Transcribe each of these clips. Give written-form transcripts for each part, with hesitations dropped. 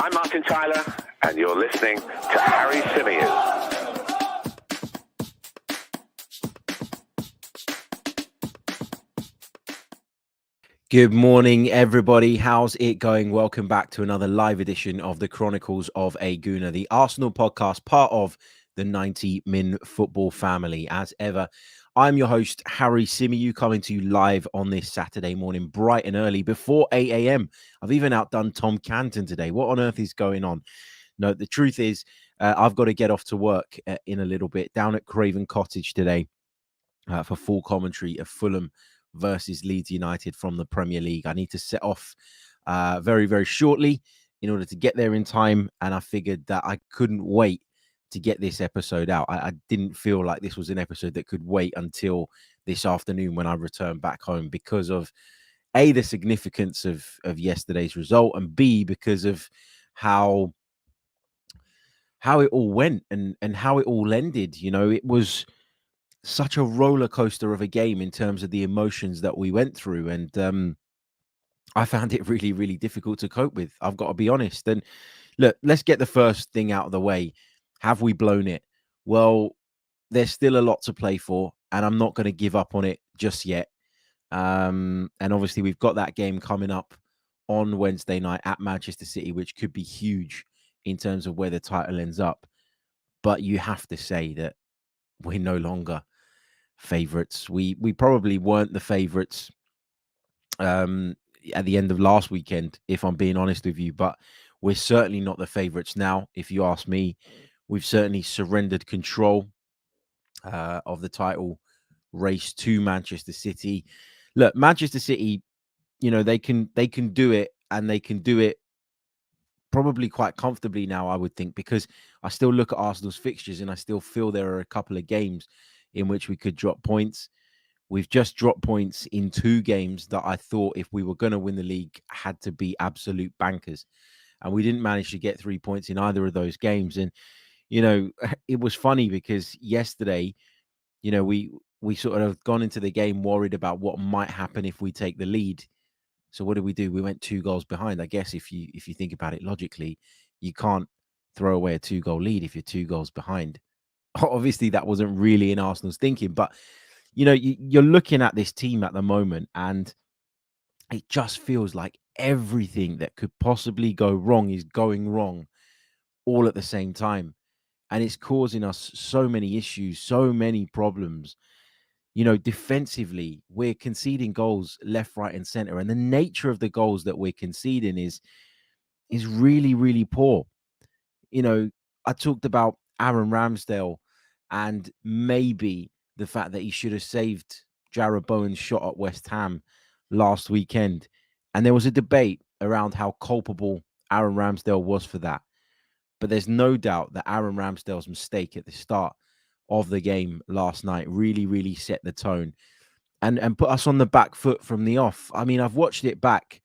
I'm Martin Tyler, and you're listening to Harry Symeou. Good morning, everybody. How's it going? Welcome back to another live edition of the Chronicles of a Gooner, the Arsenal podcast, part of the 90 Min Football family. As ever, I'm your host, Harry Symeou, coming to you live on this Saturday morning, bright and early, before 8 a.m. I've even outdone Tom Canton today. What on earth is going on? No, the truth is, I've got to get off to work in a little bit, down at Craven Cottage today for full commentary of Fulham versus Leeds United from the Premier League. I need to set off very, very shortly in order to get there in time. And I figured that I couldn't wait to get this episode out. I didn't feel like this was an episode that could wait until this afternoon when I return back home because of A, the significance of yesterday's result, and B, because of how it all went and how it all ended. You know, it was such a roller coaster of a game in terms of the emotions that we went through. And I found it really, really difficult to cope with. I've got to be honest. And look, let's get the first thing out of the way. Have we blown it? Well, there's still a lot to play for, and I'm not going to give up on it just yet. And obviously, we've got that game coming up on Wednesday night at Manchester City, which could be huge in terms of where the title ends up. But you have to say that we're no longer favourites. We probably weren't the favourites at the end of last weekend, if I'm being honest with you, but we're certainly not the favourites now. If you ask me, we've certainly surrendered control of the title race to Manchester City. Look, Manchester City, you know, they can do it, and they can do it probably quite comfortably now, I would think, because I still look at Arsenal's fixtures and I still feel there are a couple of games in which we could drop points. We've just dropped points in 2 games that I thought, if we were going to win the league, had to be absolute bankers. And we didn't manage to get 3 points in either of those games. And, you know, it was funny because yesterday, you know, we sort of gone into the game worried about what might happen if we take the lead. So what did we do? We went 2 goals behind. I guess if you think about it logically, you can't throw away a 2-goal lead if you're 2 goals behind. Obviously, that wasn't really in Arsenal's thinking, but you know, you're looking at this team at the moment, and it just feels like everything that could possibly go wrong is going wrong all at the same time. And it's causing us so many issues, so many problems. You know, defensively, we're conceding goals left, right, and center. And the nature of the goals that we're conceding is really, really poor. You know, I talked about Aaron Ramsdale and maybe the fact that he should have saved Jarrod Bowen's shot at West Ham last weekend. And there was a debate around how culpable Aaron Ramsdale was for that. But there's no doubt that Aaron Ramsdale's mistake at the start of the game last night really, really set the tone and put us on the back foot from the off. I mean, I've watched it back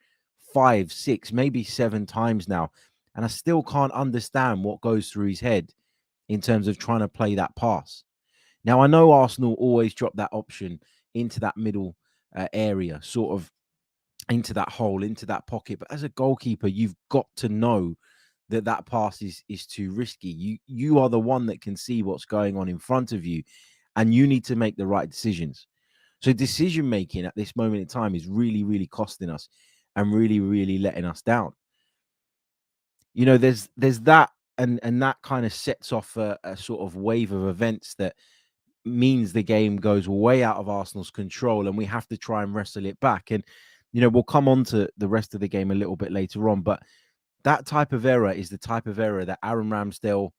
5, 6, maybe 7 times now, and I still can't understand what goes through his head in terms of trying to play that pass. Now, I know Arsenal always drop that option into that middle area, sort of into that hole, into that pocket. But as a goalkeeper, you've got to know that that pass is too risky. You are the one that can see what's going on in front of you, and you need to make the right decisions. So decision making at this moment in time is really, really costing us and really, really letting us down. You know, there's that, and that kind of sets off a sort of wave of events that means the game goes way out of Arsenal's control, and we have to try and wrestle it back. And, you know, we'll come on to the rest of the game a little bit later on, but that type of error is the type of error that Aaron Ramsdale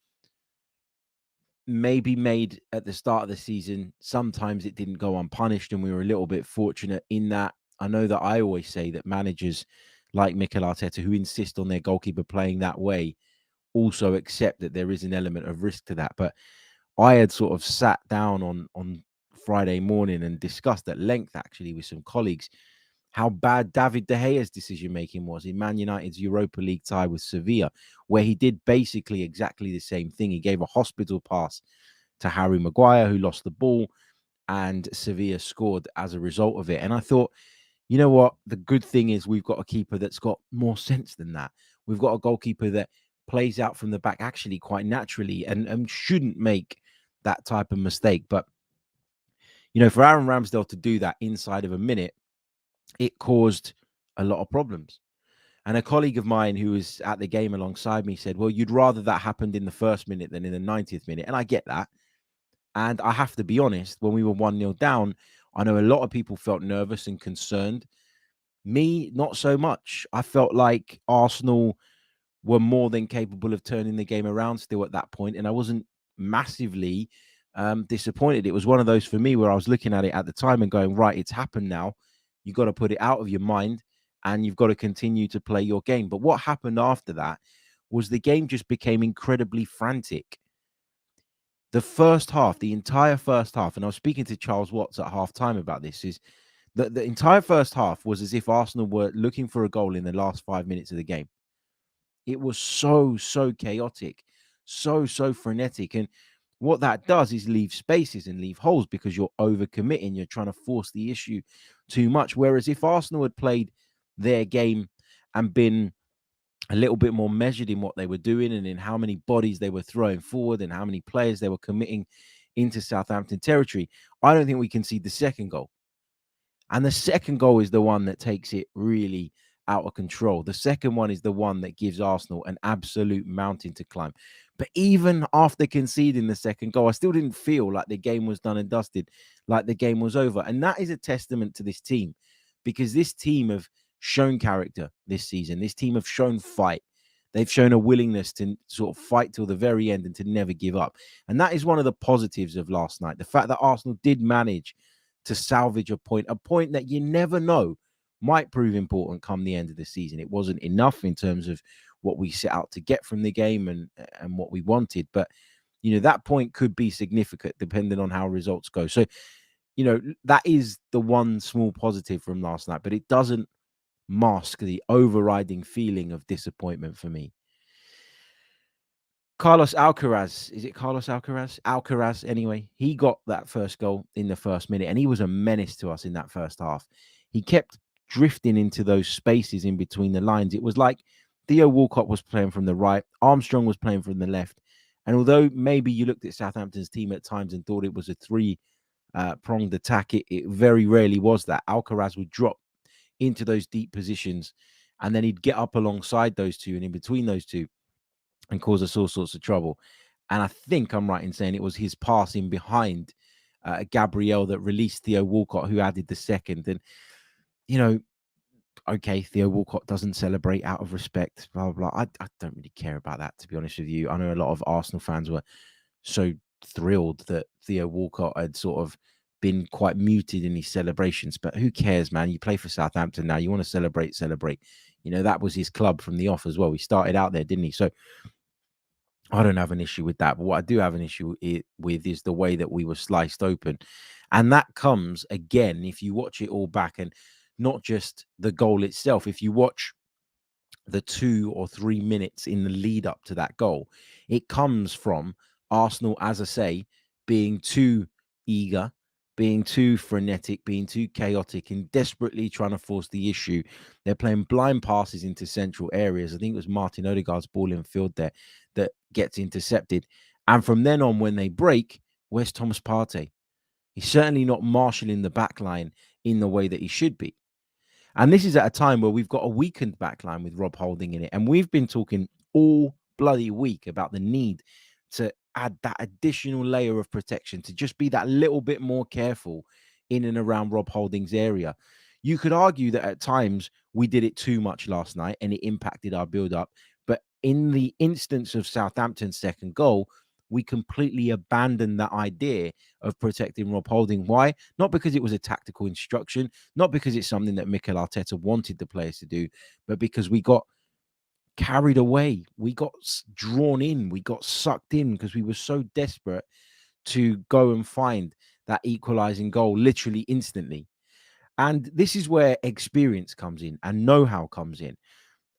maybe made at the start of the season. Sometimes it didn't go unpunished, and we were a little bit fortunate in that. I know that I always say that managers like Mikel Arteta, who insist on their goalkeeper playing that way, also accept that there is an element of risk to that. But I had sort of sat down on Friday morning and discussed at length, actually, with some colleagues, how bad David De Gea's decision-making was in Man United's Europa League tie with Sevilla, where he did basically exactly the same thing. He gave a hospital pass to Harry Maguire, who lost the ball, and Sevilla scored as a result of it. And I thought, you know what? The good thing is we've got a keeper that's got more sense than that. We've got a goalkeeper that plays out from the back actually quite naturally and shouldn't make that type of mistake. But, for Aaron Ramsdale to do that inside of a minute, it caused a lot of problems. And a colleague of mine who was at the game alongside me said, well, you'd rather that happened in the first minute than in the 90th minute. And I get that. And I have to be honest, when we were 1-0 down, I know a lot of people felt nervous and concerned. Me, not so much. I felt like Arsenal were more than capable of turning the game around still at that point, and I wasn't massively disappointed. It was one of those for me where I was looking at it at the time and going, right, it's happened now. You've got to put it out of your mind and you've got to continue to play your game. But what happened after that was the game just became incredibly frantic. The first half, the entire first half, and I was speaking to Charles Watts at half-time about this, is that the entire first half was as if Arsenal were looking for a goal in the last 5 minutes of the game. It was so chaotic, so frenetic. And what that does is leave spaces and leave holes because you're overcommitting. You're trying to force the issue too much. Whereas if Arsenal had played their game and been a little bit more measured in what they were doing and in how many bodies they were throwing forward and how many players they were committing into Southampton territory, I don't think we concede the second goal. And the second goal is the one that takes it really out of control. The second one is the one that gives Arsenal an absolute mountain to climb. But even after conceding the second goal, I still didn't feel like the game was done and dusted, like the game was over. And that is a testament to this team, because this team have shown character this season. This team have shown fight. They've shown a willingness to sort of fight till the very end and to never give up. And that is one of the positives of last night. The fact that Arsenal did manage to salvage a point that you never know might prove important come the end of the season. It wasn't enough in terms of what we set out to get from the game and what we wanted, but that point could be significant depending on how results go. So that is the one small positive from last night, but it doesn't mask the overriding feeling of disappointment for me. Carlos Alcaraz, is it Carlos Alcaraz? Alcaraz, anyway. He got that first goal in the first minute, and he was a menace to us in that first half. He kept drifting into those spaces in between the lines. It was like Theo Walcott was playing from the right, Armstrong was playing from the left. And although maybe you looked at Southampton's team at times and thought it was a three-pronged attack, it very rarely was that. Alcaraz would drop into those deep positions, and then he'd get up alongside those two and in between those two and cause us all sorts of trouble. And I think I'm right in saying it was his passing behind Gabriel that released Theo Walcott, who added the second. And, okay, Theo Walcott doesn't celebrate out of respect, blah, blah, blah. I don't really care about that, to be honest with you. I know a lot of Arsenal fans were so thrilled that Theo Walcott had sort of been quite muted in his celebrations, but who cares, man? You play for Southampton now. You want to celebrate. That was his club from the off as well. He started out there, didn't he? So I don't have an issue with that. But what I do have an issue with is the way that we were sliced open. And that comes, again, if you watch it all back, and not just the goal itself, if you watch the 2 or 3 minutes in the lead up to that goal, it comes from Arsenal, as I say, being too eager, being too frenetic, being too chaotic, and desperately trying to force the issue. They're playing blind passes into central areas. I think it was Martin Odegaard's ball in field there that gets intercepted. And from then on, when they break, where's Thomas Partey? He's certainly not marshalling the back line in the way that he should be. And this is at a time where we've got a weakened backline with Rob Holding in it. And we've been talking all bloody week about the need to add that additional layer of protection, to just be that little bit more careful in and around Rob Holding's area. You could argue that at times we did it too much last night and it impacted our build-up. But in the instance of Southampton's second goal, we completely abandoned that idea of protecting Rob Holding. Why? Not because it was a tactical instruction, not because it's something that Mikel Arteta wanted the players to do, but because we got carried away. We got drawn in. We got sucked in because we were so desperate to go and find that equalizing goal literally instantly. And this is where experience comes in and know-how comes in.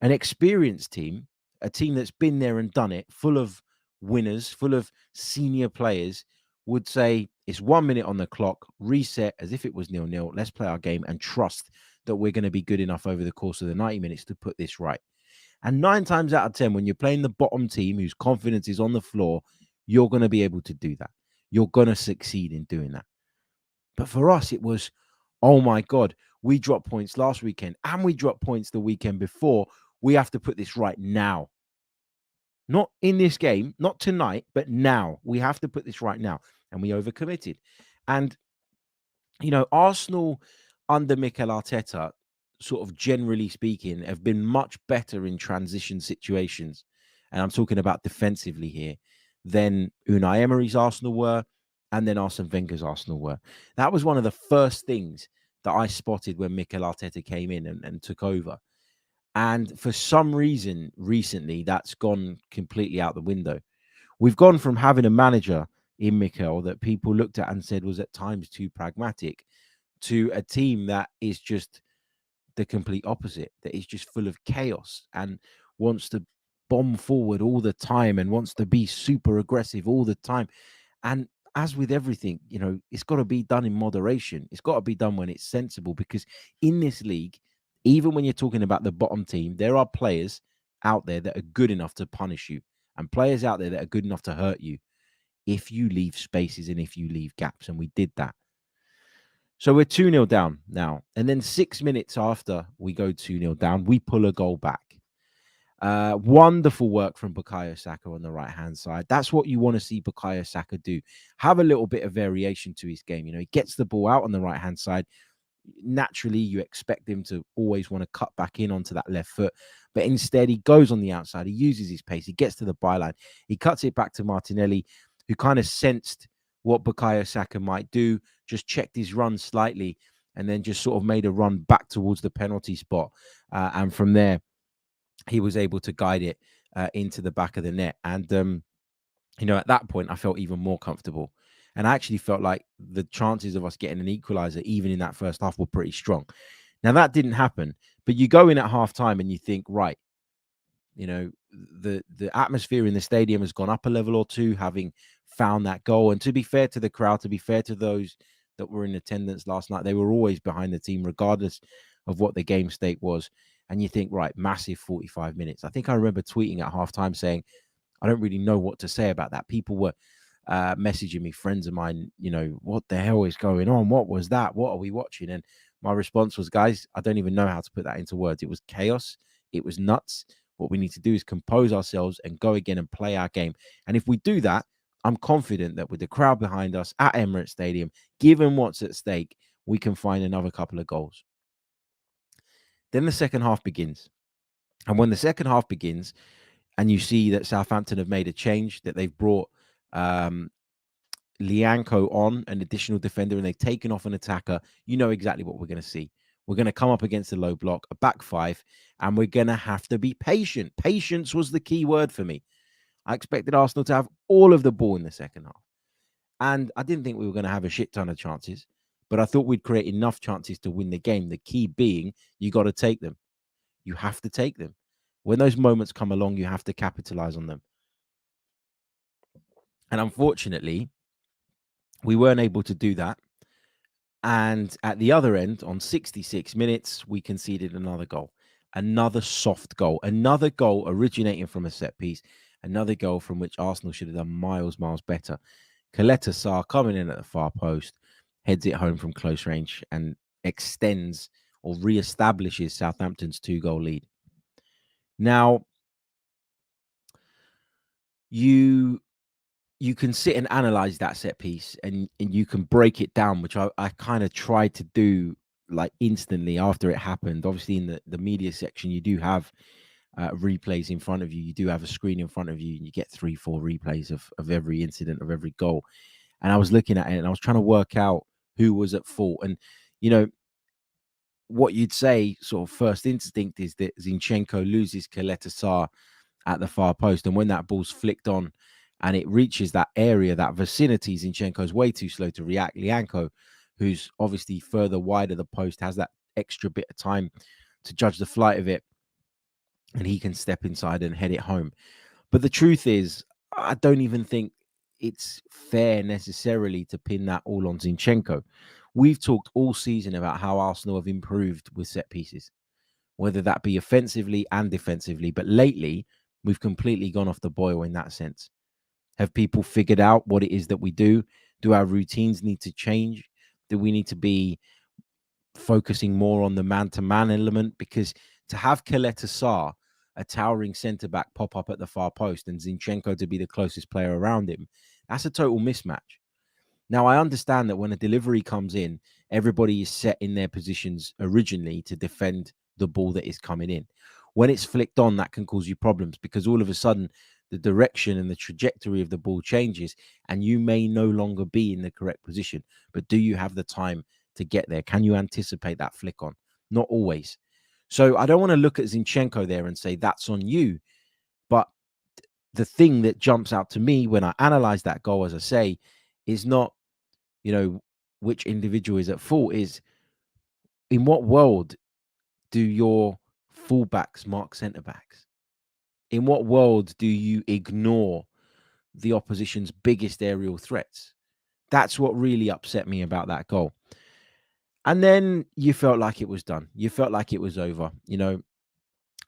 An experienced team, a team that's been there and done it, full of winners, full of senior players, would say it's 1 minute on the clock, reset as if it was 0-0. Let's play our game and trust that we're going to be good enough over the course of the 90 minutes to put this right. And 9 times out of 10, when you're playing the bottom team whose confidence is on the floor, you're going to be able to do that. You're going to succeed in doing that. But for us, it was, oh my God, we dropped points last weekend and we dropped points the weekend before. We have to put this right now. Not in this game, not tonight, but now. We have to put this right now. And we overcommitted. And, Arsenal under Mikel Arteta, sort of generally speaking, have been much better in transition situations. And I'm talking about defensively here than Unai Emery's Arsenal were and then Arsene Wenger's Arsenal were. That was one of the first things that I spotted when Mikel Arteta came in and took over. And for some reason, recently, that's gone completely out the window. We've gone from having a manager in Mikel that people looked at and said was at times too pragmatic to a team that is just the complete opposite, that is just full of chaos and wants to bomb forward all the time and wants to be super aggressive all the time. And as with everything, it's got to be done in moderation. It's got to be done when it's sensible, because in this league, even when you're talking about the bottom team, there are players out there that are good enough to punish you and players out there that are good enough to hurt you if you leave spaces and if you leave gaps. And we did that. So we're 2-0 down now. And then 6 minutes after we go 2-0 down, we pull a goal back. Wonderful work from Bukayo Saka on the right-hand side. That's what you want to see Bukayo Saka do. Have a little bit of variation to his game. He gets the ball out on the right-hand side. Naturally, you expect him to always want to cut back in onto that left foot. But instead, he goes on the outside. He uses his pace. He gets to the byline. He cuts it back to Martinelli, who kind of sensed what Bukayo Saka might do, just checked his run slightly, and then just sort of made a run back towards the penalty spot. And from there, he was able to guide it into the back of the net. And, at that point, I felt even more comfortable. And I actually felt like the chances of us getting an equalizer, even in that first half, were pretty strong. Now, that didn't happen. But you go in at halftime and you think, right, the atmosphere in the stadium has gone up a level or two, having found that goal. And to be fair to the crowd, to be fair to those that were in attendance last night, they were always behind the team, regardless of what the game state was. And you think, right, massive 45 minutes. I think I remember tweeting at halftime saying, I don't really know what to say about that. People were messaging me, friends of mine, what the hell is going on? What was that? What are we watching? And my response was, guys, I don't even know how to put that into words. It was chaos. It was nuts. What we need to do is compose ourselves and go again and play our game. And if we do that, I'm confident that with the crowd behind us at Emirates Stadium, given what's at stake, we can find another couple of goals. Then the second half begins. And when the second half begins and you see that Southampton have made a change, that they've brought Lianco on, an additional defender, and they've taken off an attacker, you know exactly what we're going to see. We're going to come up against a low block, a back five, and we're going to have to be patient. Patience was the key word for me. I expected Arsenal to have all of the ball in the second half. And I didn't think we were going to have a shit ton of chances, but I thought we'd create enough chances to win the game. The key being, you got to take them. You have to take them. When those moments come along, you have to capitalize on them. And unfortunately, we weren't able to do that. And at the other end, on 66 minutes, we conceded another goal. Another soft goal. Another goal originating from a set piece. Another goal from which Arsenal should have done miles better. Kaleta Sarr coming in at the far post, heads it home from close range and extends or reestablishes Southampton's 2-goal lead. Now, you can sit and analyze that set piece and you can break it down, which I kind of tried to do like instantly after it happened. Obviously, in the media section, you do have replays in front of you. You do have a screen in front of you, and you get 3-4 replays of every incident, of every goal. And I was looking at it and I was trying to work out who was at fault. And, what you'd say sort of first instinct is that Zinchenko loses Kaleta Sarr at the far post. And when that ball's flicked on and it reaches that area, that vicinity, Zinchenko's way too slow to react. Lianco, who's obviously further wide of the post, has that extra bit of time to judge the flight of it. And he can step inside and head it home. But the truth is, I don't even think it's fair necessarily to pin that all on Zinchenko. We've talked all season about how Arsenal have improved with set pieces. whether that be offensively and defensively. But lately, we've completely gone off the boil in that sense. Have people figured out what it is that we do? Do our routines need to change? Do we need to be focusing more on the man-to-man element? Because to have Kaleta Sarr, a towering centre-back, pop up at the far post and Zinchenko to be the closest player around him, that's a total mismatch. Now, I understand that when a delivery comes in, everybody is set in their positions originally to defend the ball that is coming in. When it's flicked on, that can cause you problems because all of a sudden, the direction and the trajectory of the ball changes and you may no longer be in the correct position. But do you have the time to get there? Can you anticipate that flick on? Not always. So I don't want to look at Zinchenko there and say that's on you. But the thing that jumps out to me when I analyze that goal, as I say, is not, which individual is at fault, is in what world do your fullbacks mark centre backs? In what world do you ignore the opposition's biggest aerial threats? That's what really upset me about that goal. And then you felt like it was done. You felt like it was over.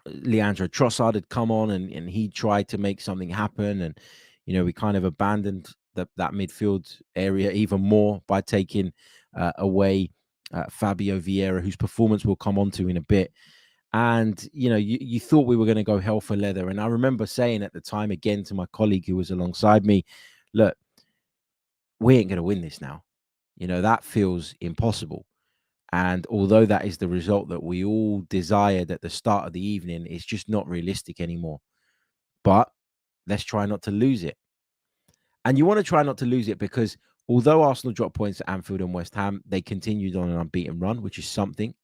Leandro Trossard had come on and he tried to make something happen. And, we kind of abandoned that midfield area even more by taking away Fabio Vieira, whose performance we'll come on to in a bit. And, you thought we were going to go hell for leather. And I remember saying at the time, again, to my colleague who was alongside me, look, we ain't going to win this now. That feels impossible. And although that is the result that we all desired at the start of the evening, it's just not realistic anymore. But let's try not to lose it. And you want to try not to lose it because although Arsenal dropped points at Anfield and West Ham, they continued on an unbeaten run, which is something.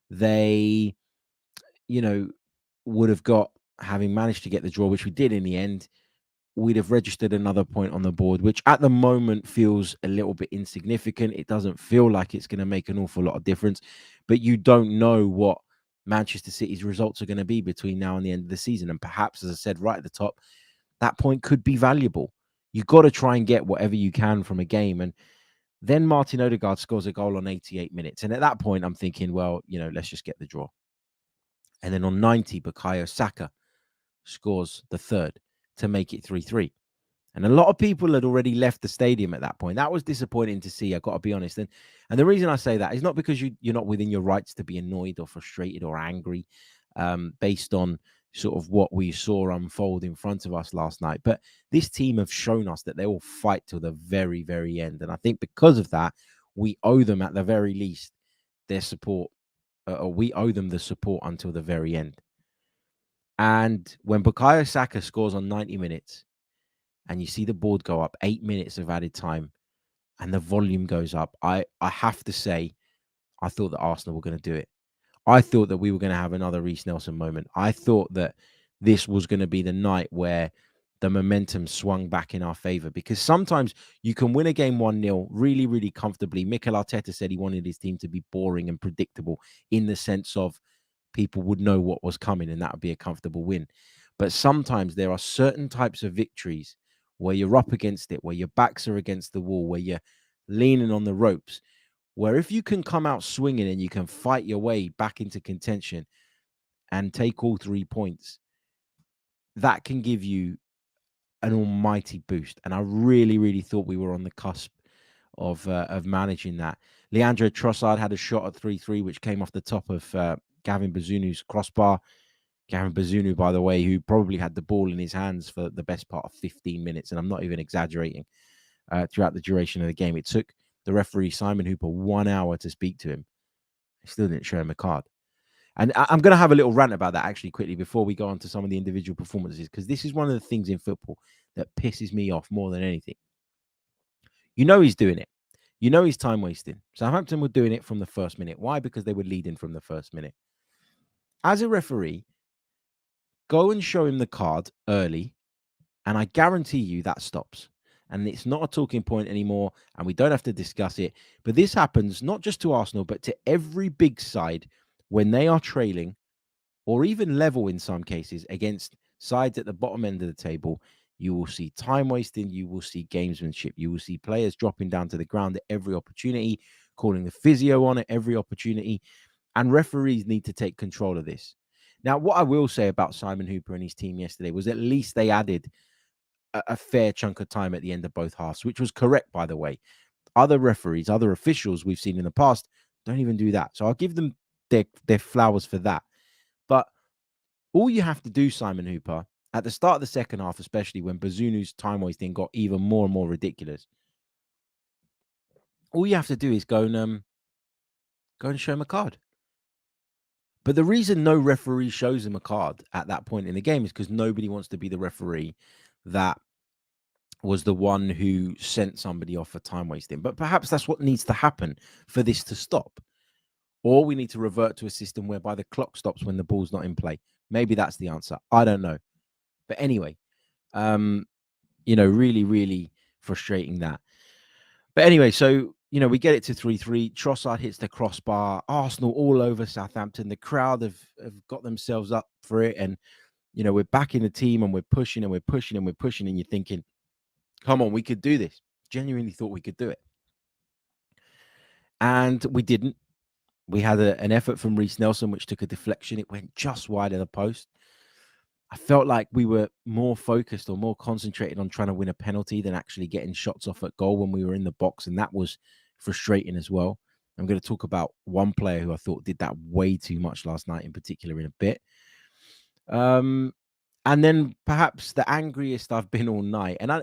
They, would have got, having managed to get the draw, which we did in the end, we'd have registered another point on the board, which at the moment feels a little bit insignificant. It doesn't feel like it's going to make an awful lot of difference, but you don't know what Manchester City's results are going to be between now and the end of the season. And perhaps, as I said right at the top, that point could be valuable. You've got to try and get whatever you can from a game. And then Martin Odegaard scores a goal on 88 minutes. And at that point, I'm thinking, well, let's just get the draw. And then on 90, Bukayo Saka scores the third to make it 3-3. And a lot of people had already left the stadium at that point. That was disappointing to see, I've got to be honest. And the reason I say that is not because you're not within your rights to be annoyed or frustrated or angry based on sort of what we saw unfold in front of us last night. But this team have shown us that they will fight till the very, very end. And I think because of that, we owe them at the very least their support, or we owe them the support until the very end. And when Bukayo Saka scores on 90 minutes and you see the board go up, 8 minutes of added time, and the volume goes up, I have to say, I thought that Arsenal were going to do it. I thought that we were going to have another Reece Nelson moment. I thought that this was going to be the night where the momentum swung back in our favor, because sometimes you can win a game 1-0 really, really comfortably. Mikel Arteta said he wanted his team to be boring and predictable in the sense of people would know what was coming and that would be a comfortable win. But sometimes there are certain types of victories where you're up against it, where your backs are against the wall, where you're leaning on the ropes, where if you can come out swinging and you can fight your way back into contention and take all 3 points, that can give you an almighty boost. And I really, really thought we were on the cusp of managing that. Leandro Trossard had a shot at 3-3, which came off the top of Gavin Bazunu's crossbar. Gavin Bazunu, by the way, who probably had the ball in his hands for the best part of 15 minutes. And I'm not even exaggerating, throughout the duration of the game. It took the referee, Simon Hooper, 1 hour to speak to him. He still didn't show him a card. And I'm going to have a little rant about that actually quickly before we go on to some of the individual performances, because this is one of the things in football that pisses me off more than anything. He's doing it. He's time wasting. Southampton were doing it from the first minute. Why? Because they were leading from the first minute. As a referee, go and show him the card early, and I guarantee you that stops. And it's not a talking point anymore, and we don't have to discuss it. But this happens not just to Arsenal, but to every big side when they are trailing or even level in some cases against sides at the bottom end of the table. You will see time wasting. You will see gamesmanship. You will see players dropping down to the ground at every opportunity, calling the physio on at every opportunity. And referees need to take control of this. Now, what I will say about Simon Hooper and his team yesterday was at least they added a fair chunk of time at the end of both halves, which was correct, by the way. Other referees, other officials we've seen in the past don't even do that. So I'll give them their flowers for that. But all you have to do, Simon Hooper, at the start of the second half, especially when Bazunu's time wasting got even more and more ridiculous, all you have to do is go and show him a card. But the reason no referee shows him a card at that point in the game is because nobody wants to be the referee that was the one who sent somebody off for time wasting. But perhaps that's what needs to happen for this to stop. Or we need to revert to a system whereby the clock stops when the ball's not in play. Maybe that's the answer. I don't know. But anyway, really, really frustrating that. But anyway, so, we get it to 3-3. Trossard hits the crossbar. Arsenal all over Southampton. The crowd have got themselves up for it. And, we're backing the team and we're pushing and we're pushing and we're pushing. And you're thinking, come on, we could do this. Genuinely thought we could do it. And we didn't. We had an effort from Reece Nelson, which took a deflection. It went just wide of the post. I felt like we were more focused or more concentrated on trying to win a penalty than actually getting shots off at goal when we were in the box. And that was frustrating as well. I'm going to talk about one player who I thought did that way too much last night in particular in a bit. And then perhaps the angriest I've been all night. And I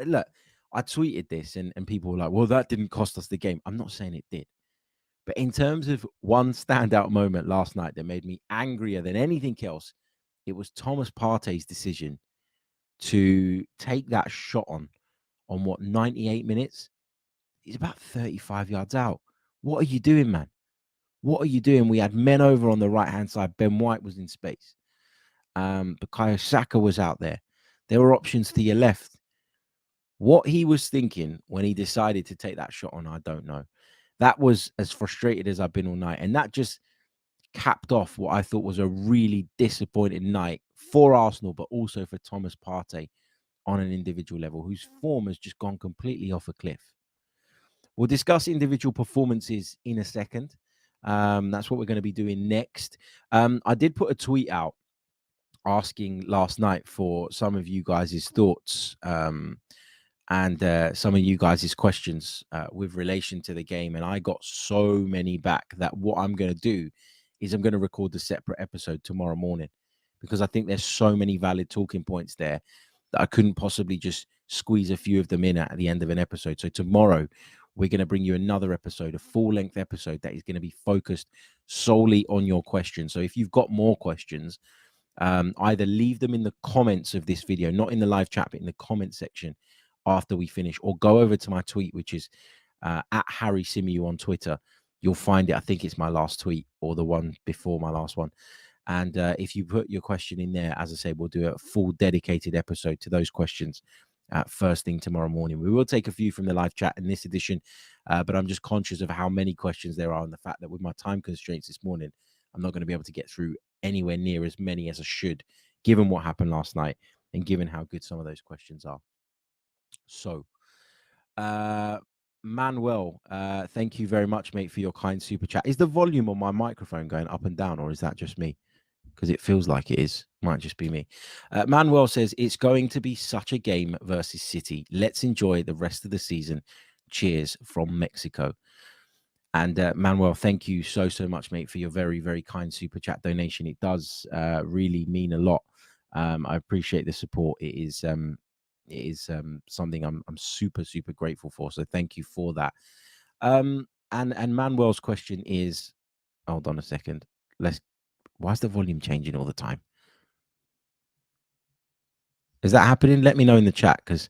tweeted this and people were like, well, that didn't cost us the game. I'm not saying it did. But in terms of one standout moment last night that made me angrier than anything else, it was Thomas Partey's decision to take that shot on 98 minutes? He's about 35 yards out. What are you doing, man? What are you doing? We had men over on the right-hand side. Ben White was in space. Bukayo Saka was out there. There were options to your left. What he was thinking when he decided to take that shot on, I don't know. That was as frustrated as I've been all night. And that just capped off what I thought was a really disappointing night for Arsenal, but also for Thomas Partey on an individual level, whose form has just gone completely off a cliff. We'll discuss individual performances in a second. That's what we're going to be doing next. I did put a tweet out asking last night for some of you guys' thoughts and some of you guys' questions with relation to the game. And I got so many back that what I'm going to do is I'm going to record a separate episode tomorrow morning because I think there's so many valid talking points there that I couldn't possibly just squeeze a few of them in at the end of an episode. So tomorrow we're going to bring you another episode, a full-length episode that is going to be focused solely on your questions. So if you've got more questions, either leave them in the comments of this video, not in the live chat, but in the comment section after we finish, or go over to my tweet, which is at Harry Symeou on Twitter. You'll find it. I think it's my last tweet or the one before my last one. And if you put your question in there, as I say, we'll do a full dedicated episode to those questions first thing tomorrow morning. We will take a few from the live chat in this edition, but I'm just conscious of how many questions there are and the fact that with my time constraints this morning, I'm not going to be able to get through anywhere near as many as I should, given what happened last night and given how good some of those questions are. So, Manuel, thank you very much, mate, for your kind super chat. Is the volume on my microphone going up and down, or is that just me? Because it feels like it is. Might just be me. Manuel says, it's going to be such a game versus City. Let's enjoy the rest of the season. Cheers from Mexico. And Manuel, thank you so much, mate, for your very, very kind super chat donation. It does really mean a lot. I appreciate the support. It is something I'm super grateful for. So thank you for that. And Manuel's question is, hold on a second. Why is the volume changing all the time? Is that happening? Let me know in the chat, because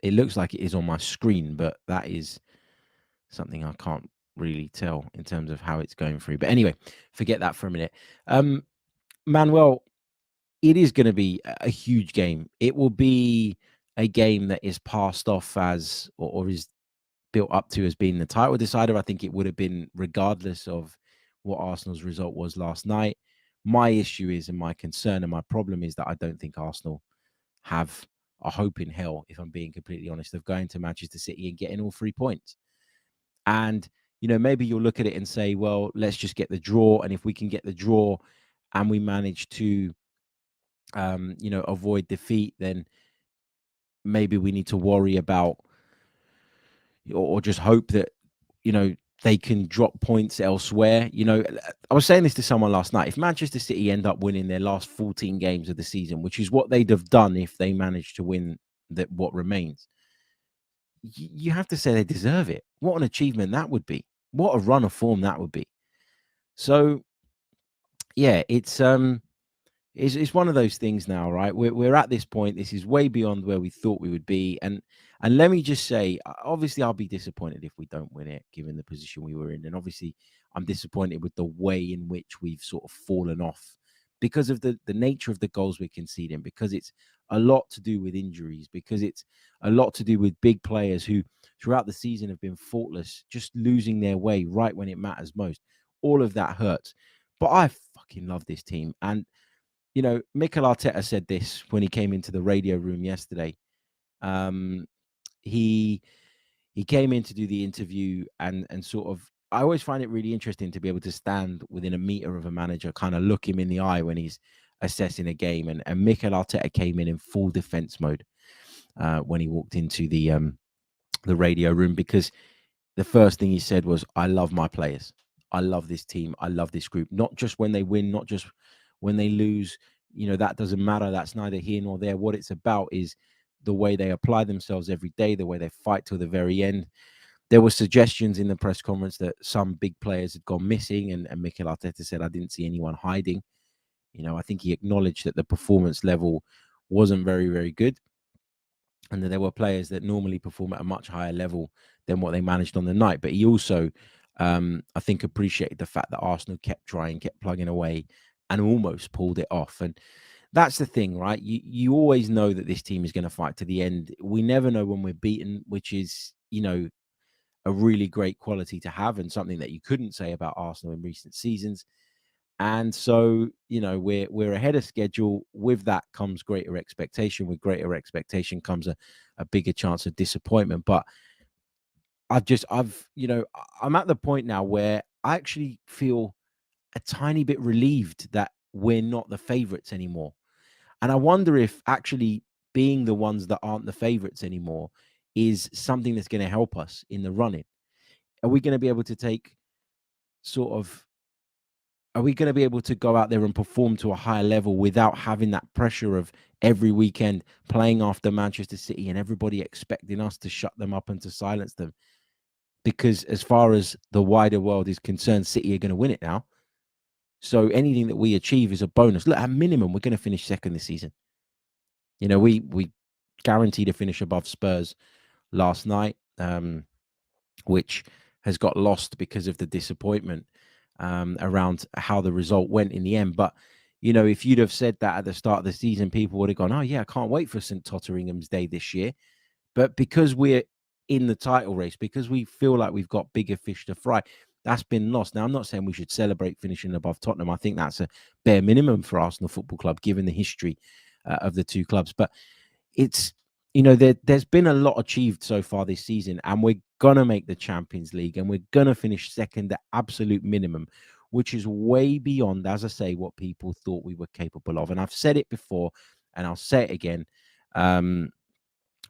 it looks like it is on my screen, but that is something I can't really tell in terms of how it's going through. But anyway, forget that for a minute. Manuel, it is going to be a huge game. It will be a game that is passed off as, or is built up to as being the title decider. I think it would have been regardless of what Arsenal's result was last night. My issue is, and my concern and my problem is that I don't think Arsenal have a hope in hell, if I'm being completely honest, of going to Manchester City and getting all 3 points. And maybe you'll look at it and say, well, let's just get the draw. And if we can get the draw and we manage to, avoid defeat, then maybe we need to worry about or just hope that, they can drop points elsewhere. I was saying this to someone last night. If Manchester City end up winning their last 14 games of the season, which is what they'd have done if they managed to win what remains, you have to say they deserve it. What an achievement that would be. What a run of form that would be. So, yeah, it's one of those things now, right? We're at this point. This is way beyond where we thought we would be, and let me just say, obviously, I'll be disappointed if we don't win it, given the position we were in, and obviously, I'm disappointed with the way in which we've sort of fallen off because of the nature of the goals we're conceding, because it's a lot to do with injuries, because it's a lot to do with big players who throughout the season have been faultless, just losing their way right when it matters most. All of that hurts, but I fucking love this team. And Mikel Arteta said this when he came into the radio room yesterday. He came in to do the interview and sort of, I always find it really interesting to be able to stand within a meter of a manager, kind of look him in the eye when he's assessing a game. And Mikel Arteta came in full defense mode when he walked into the radio room, because the first thing he said was, I love my players. I love this team. I love this group. Not just when they win, not just when they lose. That doesn't matter. That's neither here nor there. What it's about is the way they apply themselves every day, the way they fight till the very end. There were suggestions in the press conference that some big players had gone missing, and Mikel Arteta said, I didn't see anyone hiding. I think he acknowledged that the performance level wasn't very, very good, and that there were players that normally perform at a much higher level than what they managed on the night. But he also, I think, appreciated the fact that Arsenal kept trying, kept plugging away, and almost pulled it off. And that's the thing, right? You always know that this team is going to fight to the end. We never know when we're beaten, which is, a really great quality to have, and something that you couldn't say about Arsenal in recent seasons. And so, we're ahead of schedule. With that comes greater expectation. With greater expectation comes a bigger chance of disappointment. But I'm at the point now where I actually feel a tiny bit relieved that we're not the favorites anymore. And I wonder if actually being the ones that aren't the favorites anymore is something that's going to help us in the running. Are we going to be able to are we going to be able to go out there and perform to a higher level without having that pressure of every weekend playing after Manchester City and everybody expecting us to shut them up and to silence them? Because as far as the wider world is concerned, City are going to win it now. So anything that we achieve is a bonus. Look, at minimum, we're going to finish second this season. We guaranteed to finish above Spurs last night, which has got lost because of the disappointment around how the result went in the end. But, if you'd have said that at the start of the season, people would have gone, oh, yeah, I can't wait for St. Totteringham's Day this year. But because we're in the title race, because we feel like we've got bigger fish to fry, that's been lost. Now, I'm not saying we should celebrate finishing above Tottenham. I think that's a bare minimum for Arsenal Football Club, given the history of the two clubs. But it's, there's been a lot achieved so far this season, and we're going to make the Champions League, and we're going to finish second at absolute minimum, which is way beyond, as I say, what people thought we were capable of. And I've said it before, and I'll say it again.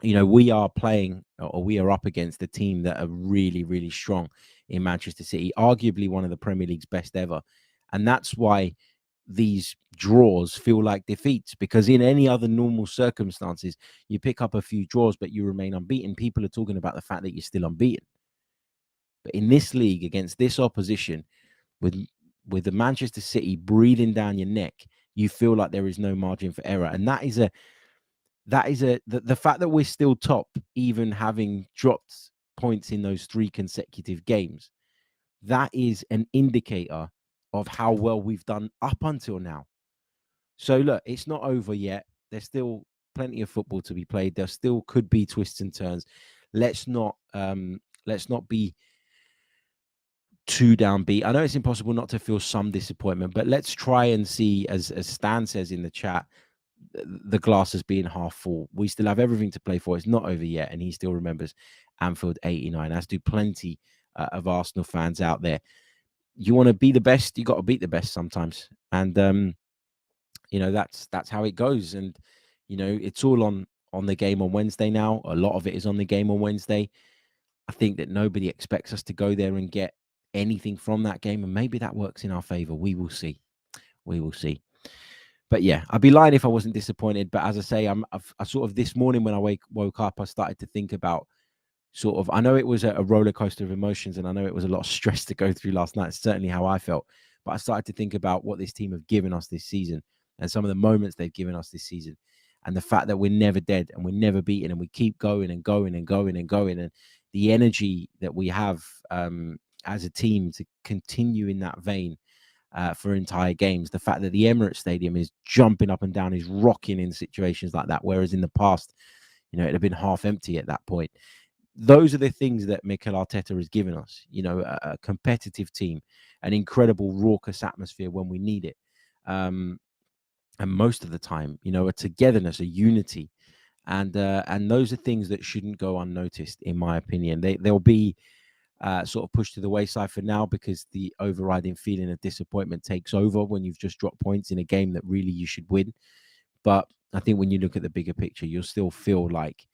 We are playing, or we are up against a team that are really, really strong in Manchester City, arguably one of the Premier League's best ever. And that's why these draws feel like defeats, because in any other normal circumstances, you pick up a few draws, but you remain unbeaten. People are talking about the fact that you're still unbeaten. But in this league, against this opposition, with the Manchester City breathing down your neck, you feel like there is no margin for error. And the fact that we're still top, even having dropped points in those 3 consecutive games, that is an indicator of how well we've done up until now. So look, it's not over yet. There's still plenty of football to be played. There still could be twists and turns. Let's not be too downbeat. I know it's impossible not to feel some disappointment, but let's try and see, as Stan says in the chat, the glass as being half full. We still have everything to play for. It's not over yet, and he still remembers Anfield '89, as do plenty of Arsenal fans out there. You want to be the best, you got to beat the best sometimes, and that's how it goes. And it's all on the game on Wednesday now. A lot of it is on the game on Wednesday. I think that nobody expects us to go there and get anything from that game, and maybe that works in our favor. We will see. We will see. But yeah, I'd be lying if I wasn't disappointed. But as I say, I sort of this morning when I woke up, I started to think about sort of, I know it was a roller coaster of emotions, and I know it was a lot of stress to go through last night. It's certainly how I felt. But I started to think about what this team have given us this season and some of the moments they've given us this season, and the fact that we're never dead and we're never beaten, and we keep going and going and going and going, and the energy that we have as a team to continue in that vein for entire games. The fact that the Emirates Stadium is jumping up and down, is rocking in situations like that, whereas in the past, it'd have been half empty at that point. Those are the things that Mikel Arteta has given us. A competitive team, an incredible raucous atmosphere when we need it, and most of the time, a togetherness, a unity, and those are things that shouldn't go unnoticed, in my opinion. They'll be sort of pushed to the wayside for now, because the overriding feeling of disappointment takes over when you've just dropped points in a game that really you should win. But I think when you look at the bigger picture, you'll still feel like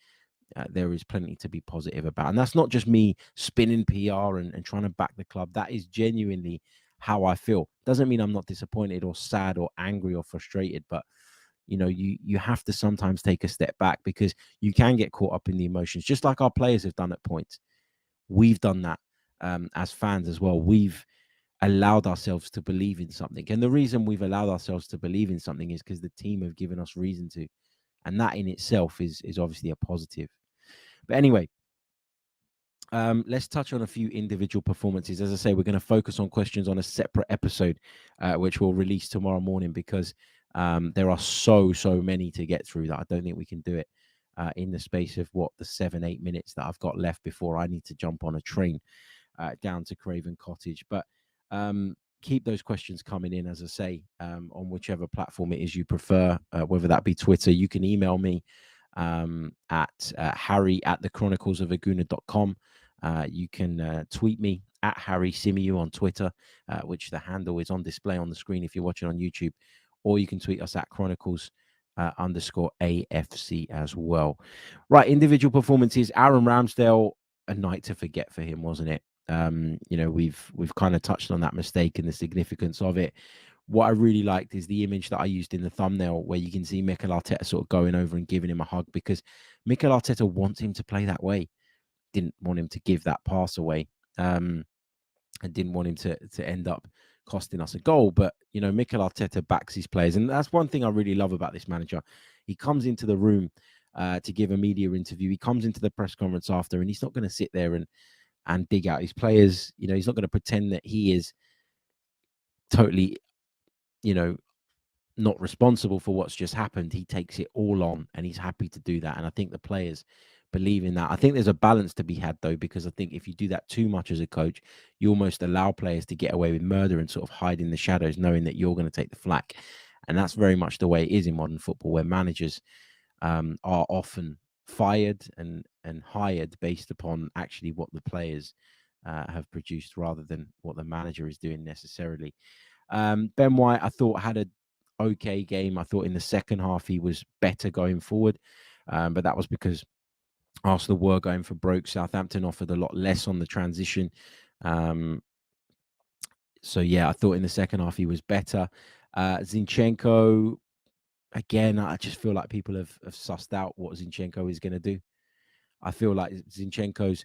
there is plenty to be positive about. And that's not just me spinning PR and trying to back the club. That is genuinely how I feel. Doesn't mean I'm not disappointed or sad or angry or frustrated, but you have to sometimes take a step back, because you can get caught up in the emotions, just like our players have done at points. We've done that as fans as well. We've allowed ourselves to believe in something. And the reason we've allowed ourselves to believe in something is because the team have given us reason to. And that in itself is obviously a positive. But anyway, let's touch on a few individual performances. As I say, we're going to focus on questions on a separate episode, which we'll release tomorrow morning, because there are so many to get through that I don't think we can do it in the space of the 7-8 minutes that I've got left before I need to jump on a train down to Craven Cottage. But keep those questions coming in, as I say, on whichever platform it is you prefer, whether that be Twitter. You can email me at harry@thechroniclesofaguna.com. You can tweet me at Harry Symeou on Twitter, which the handle is on display on the screen if you're watching on YouTube, or you can tweet us at Chronicles _ AFC as well. Right, individual performances. Aaron Ramsdale, a night to forget for him, wasn't it? We've kind of touched on that mistake and the significance of it. What I really liked is the image that I used in the thumbnail, where you can see Mikel Arteta sort of going over and giving him a hug, because Mikel Arteta wants him to play that way. Didn't want him to give that pass away, and didn't want him to end up costing us a goal. But Mikel Arteta backs his players, and that's one thing I really love about this manager. He comes into the room to give a media interview. He comes into the press conference after, and he's not going to sit there and dig out his players. He's not going to pretend that he is totally, not responsible for what's just happened. He takes it all on, and he's happy to do that. And I think the players believe in that. I think there's a balance to be had, though, because I think if you do that too much as a coach, you almost allow players to get away with murder and sort of hide in the shadows, knowing that you're going to take the flak. And that's very much the way it is in modern football, where managers are often fired and hired based upon actually what the players have produced, rather than what the manager is doing necessarily. Ben White, I thought, had an okay game. I thought in the second half he was better going forward, but that was because Arsenal were going for broke. Southampton offered a lot less on the transition. So yeah, I thought in the second half he was better. Zinchenko, again, I just feel like people have sussed out what Zinchenko is going to do. I feel like Zinchenko's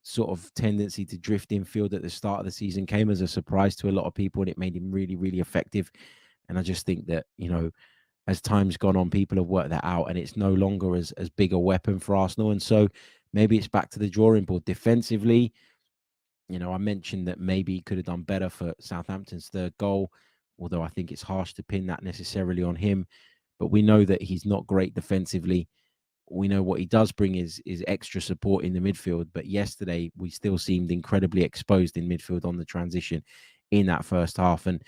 sort of tendency to drift infield at the start of the season came as a surprise to a lot of people, and it made him really, really effective. And I just think that, as time's gone on, people have worked that out, and it's no longer as big a weapon for Arsenal. And so maybe it's back to the drawing board defensively. I mentioned that maybe he could have done better for Southampton's third goal, although I think it's harsh to pin that necessarily on him. But we know that he's not great defensively. We know what he does bring is extra support in the midfield. But yesterday, we still seemed incredibly exposed in midfield on the transition in that first half. And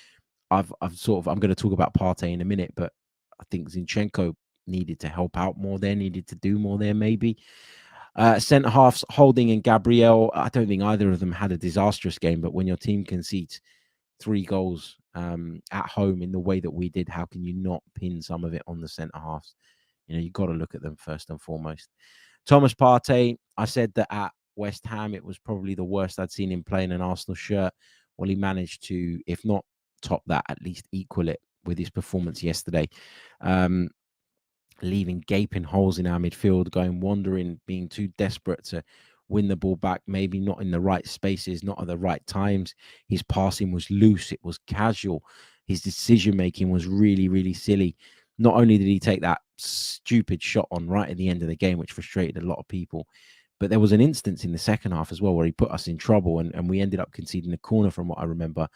I'm going to talk about Partey in a minute, but I think Zinchenko needed to help out more there, needed to do more there maybe. Centre halves, Holding and Gabriel. I don't think either of them had a disastrous game, but when your team concedes 3 goals at home in the way that we did, how can you not pin some of it on the centre halves? You've got to look at them first and foremost. Thomas Partey, I said that at West Ham, it was probably the worst I'd seen him play in an Arsenal shirt. Well, he managed to, if not top that, at least equal it with his performance yesterday. Leaving gaping holes in our midfield, going wandering, being too desperate to win the ball back, maybe not in the right spaces, not at the right times. His passing was loose, it was casual. His decision-making was really, really silly. Not only did he take that stupid shot on right at the end of the game, which frustrated a lot of people, but there was an instance in the second half as well where he put us in trouble and we ended up conceding a corner, from what I remember,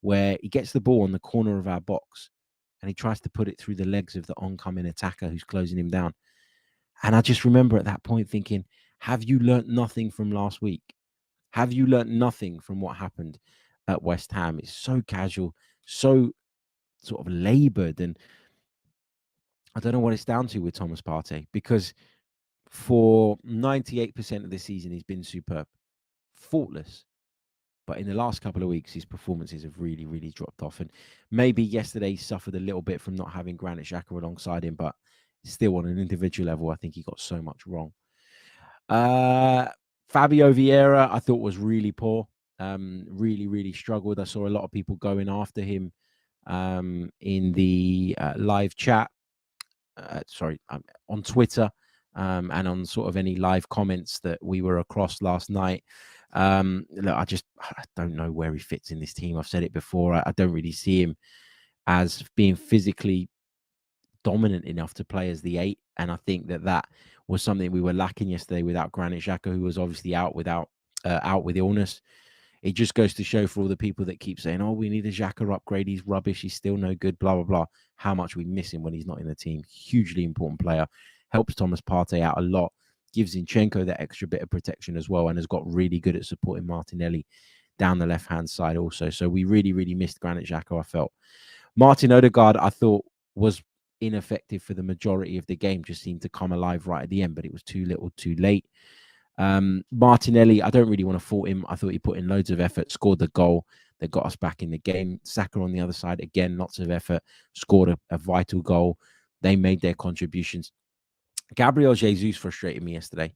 where he gets the ball on the corner of our box and he tries to put it through the legs of the oncoming attacker who's closing him down. And I just remember at that point thinking, have you learnt nothing from last week? Have you learnt nothing from what happened at West Ham? It's so casual, so sort of laboured. And I don't know what it's down to with Thomas Partey, because for 98% of the season, he's been superb, faultless. But in the last couple of weeks, his performances have really, really dropped off. And maybe yesterday he suffered a little bit from not having Granit Xhaka alongside him, but still on an individual level, I think he got so much wrong. Fabio Vieira, I thought was really poor. Really, really struggled. I saw a lot of people going after him in the live chat. On Twitter and on sort of any live comments that we were across last night. Look, I don't know where he fits in this team. I've said it before. I don't really see him as being physically dominant enough to play as the 8. And I think that was something we were lacking yesterday without Granit Xhaka, who was obviously out with illness. It just goes to show, for all the people that keep saying, oh, we need a Xhaka upgrade, he's rubbish, he's still no good, blah, blah, blah, how much we miss him when he's not in the team. Hugely important player. Helps Thomas Partey out a lot. Gives Zinchenko that extra bit of protection as well, and has got really good at supporting Martinelli down the left-hand side also. So we really, really missed Granit Xhaka, I felt. Martin Odegaard, I thought, was ineffective for the majority of the game. Just seemed to come alive right at the end, but it was too little too late. Martinelli, I don't really want to fault him. I thought he put in loads of effort, scored the goal that got us back in the game. Saka on the other side, again, lots of effort, scored a vital goal. They made their contributions. Gabriel Jesus frustrated me yesterday.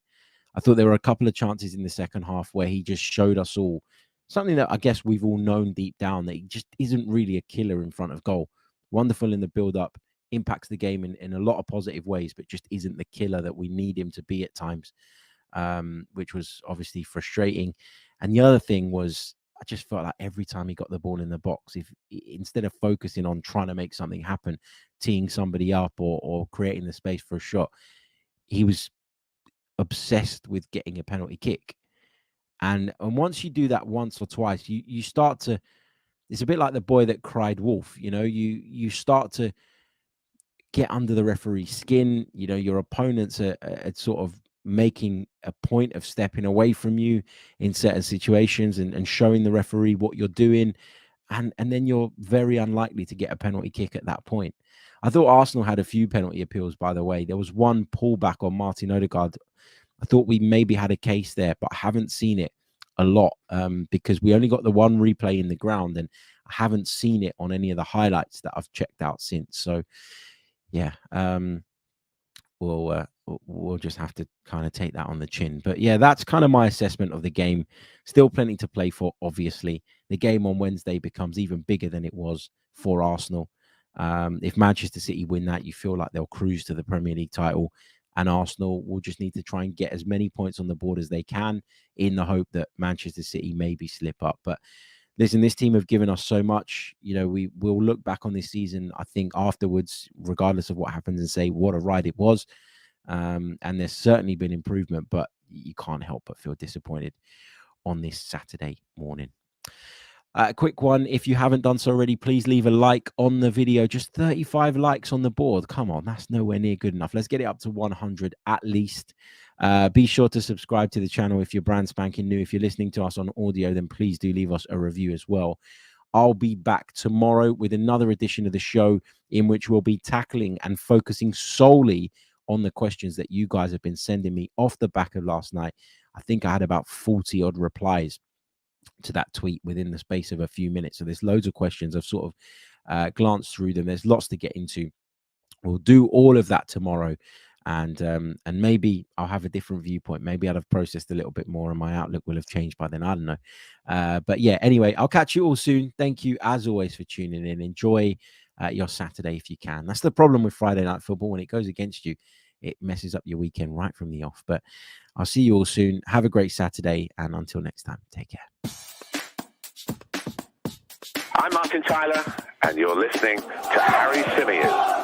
I thought there were a couple of chances in the second half where he just showed us all something that I guess we've all known deep down, that he just isn't really a killer in front of goal. Wonderful in the build-up, impacts the game in a lot of positive ways, but just isn't the killer that we need him to be at times. Which was obviously frustrating. And the other thing was, I just felt like every time he got the ball in the box, if instead of focusing on trying to make something happen, teeing somebody up or creating the space for a shot, he was obsessed with getting a penalty kick. And once you do that once or twice, you start to, it's a bit like the boy that cried wolf. You start to get under the referee's skin. Your opponents are sort of making a point of stepping away from you in certain situations and showing the referee what you're doing. And then you're very unlikely to get a penalty kick at that point. I thought Arsenal had a few penalty appeals, by the way. There was one pullback on Martin Odegaard. I thought we maybe had a case there, but I haven't seen it a lot because we only got the one replay in the ground, and I haven't seen it on any of the highlights that I've checked out since. So, yeah, we'll just have to kind of take that on the chin. But yeah, that's kind of my assessment of the game. Still plenty to play for, obviously. The game on Wednesday becomes even bigger than it was for Arsenal. If Manchester City win that, you feel like they'll cruise to the Premier League title, and Arsenal will just need to try and get as many points on the board as they can in the hope that Manchester City maybe slip up. But listen, this team have given us so much. We will look back on this season, I think, afterwards, regardless of what happens, and say what a ride it was. And there's certainly been improvement, but you can't help but feel disappointed on this Saturday morning. A quick one. If you haven't done so already, please leave a like on the video. Just 35 likes on the board. Come on, that's nowhere near good enough. Let's get it up to 100 at least. Be sure to subscribe to the channel if you're brand spanking new. If you're listening to us on audio, then please do leave us a review as well. I'll be back tomorrow with another edition of the show in which we'll be tackling and focusing solely on the questions that you guys have been sending me off the back of last night. I think I had about 40 odd replies to that tweet within the space of a few minutes. So there's loads of questions. I've sort of glanced through them. There's lots to get into. We'll do all of that tomorrow. And maybe I'll have a different viewpoint. Maybe I'd have processed a little bit more and my outlook will have changed by then. I don't know. But yeah, anyway, I'll catch you all soon. Thank you, as always, for tuning in. Enjoy your Saturday if you can. That's the problem with Friday Night Football. When it goes against you, it messes up your weekend right from the off. But I'll see you all soon. Have a great Saturday. And until next time, take care. I'm Martin Tyler, and you're listening to Harry Symeou.